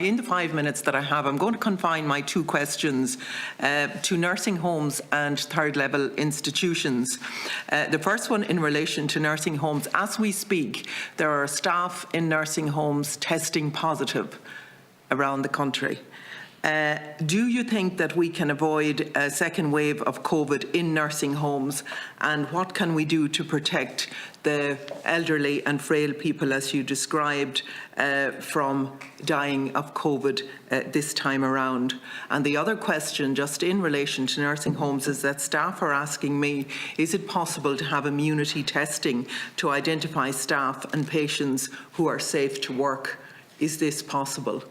In the 5 minutes that I have, I'm going to confine my two questions to nursing homes and third-level institutions. The first one in relation to nursing homes. As we speak, there are staff in nursing homes testing positive around the country. Do you think that we can avoid a second wave of COVID in nursing homes, and what can we do to protect the elderly and frail people, as you described, from dying of COVID this time around? And the other question, just in relation to nursing homes, is that staff are asking me, is it possible to have immunity testing to identify staff and patients who are safe to work? Is this possible?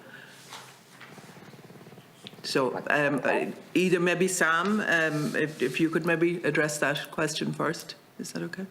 So either maybe Sam, if you could maybe address that question first. Is that okay?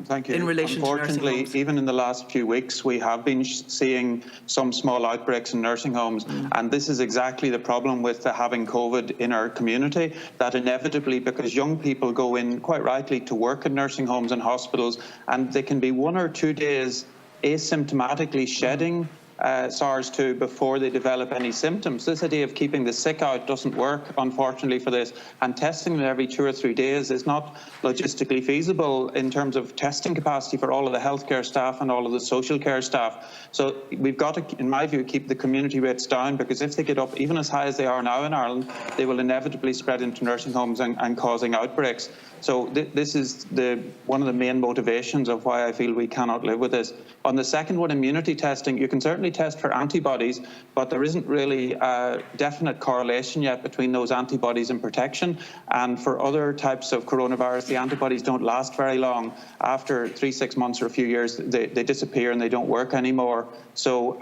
Thank you. In relation Unfortunately, to nursing homes, even in the last few weeks, we have been seeing some small outbreaks in nursing homes. And this is exactly the problem with having COVID in our community, that inevitably, because young people go in, quite rightly, to work in nursing homes and hospitals, and they can be 1 or 2 days asymptomatically shedding SARS-2 before they develop any symptoms. This idea of keeping the sick out doesn't work, unfortunately, for this, and testing them every 2 or 3 days is not logistically feasible in terms of testing capacity for all of the healthcare staff and all of the social care staff. So we've got to, in my view, keep the community rates down, because if they get up even as high as they are now in Ireland, they will inevitably spread into nursing homes and causing outbreaks. So this is one of the main motivations of why I feel we cannot live with this. On the second one, immunity testing, you can certainly test for antibodies, but there isn't really a definite correlation yet between those antibodies and protection. And for other types of coronavirus, the antibodies don't last very long. After 3-6 months or a few years, they disappear and they don't work anymore. So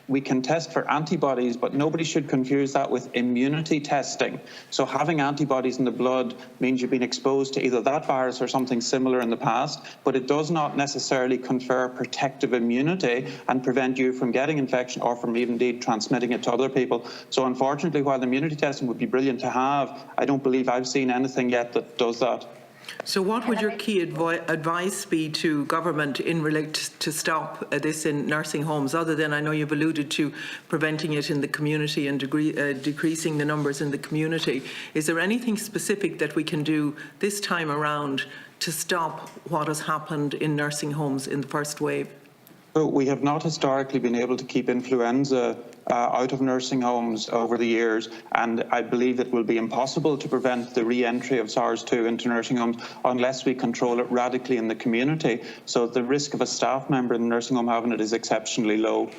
we can test for antibodies, but nobody should confuse that with immunity testing. So having antibodies in the blood means you've been exposed to either that virus or something similar in the past, but it does not necessarily confer protective immunity and prevent you from getting infection or from even indeed transmitting it to other people. So unfortunately, while the immunity testing would be brilliant to have, I don't believe I've seen anything yet that does that. So what would your key advice be to government in relation to stop this in nursing homes, other than, I know you've alluded to preventing it in the community and decreasing the numbers in the community? Is there anything specific that we can do this time around to stop what has happened in nursing homes in the first wave? So we have not historically been able to keep influenza out of nursing homes over the years, and I believe it will be impossible to prevent the re-entry of SARS-2 into nursing homes unless we control it radically in the community. So the risk of a staff member in the nursing home having it is exceptionally low.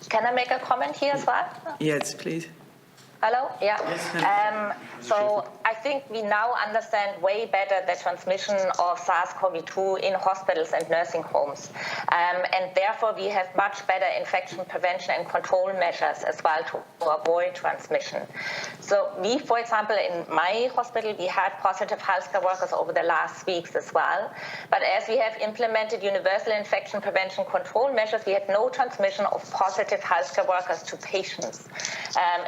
Can I make a comment here as well? Yes, please. Hello? Yeah. So I think we now understand way better the transmission of SARS-CoV-2 in hospitals and nursing homes. And therefore, we have much better infection prevention and control measures as well to avoid transmission. So we, for example, in my hospital, we had positive healthcare workers over the last weeks as well. But as we have implemented universal infection prevention control measures, we had no transmission of positive healthcare workers to patients.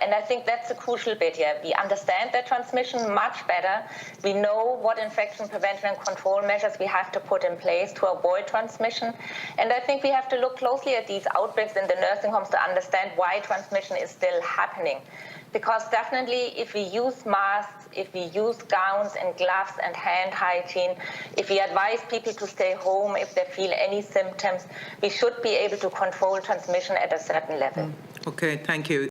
And I think that's a crucial bit here. We understand that transmission much better. We know what infection prevention and control measures we have to put in place to avoid transmission. And I think we have to look closely at these outbreaks in the nursing homes to understand why transmission is still happening. Because definitely, if we use masks, if we use gowns and gloves and hand hygiene, if we advise people to stay home if they feel any symptoms, we should be able to control transmission at a certain level. Okay, thank you.